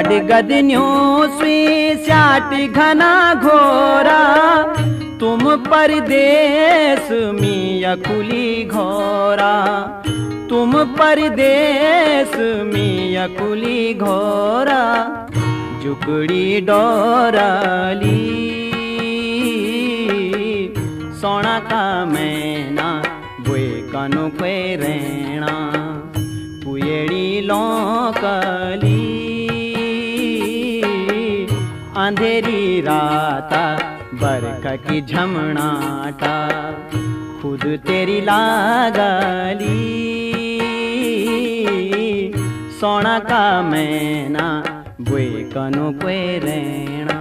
गदन्यों सुई स्याट घना घोरा, तुम परदेश में अकुली घोरा, तुम परदेश में अकुली घोरा, जुगड़ी डोराली सोना का मैना बुए कनु पे रेणा, पुएड़ी लोकली अंधेरी राता बरखा की झमनाटा, खुद तेरी लागली सोना का मैना बुए कनु पे रेणा।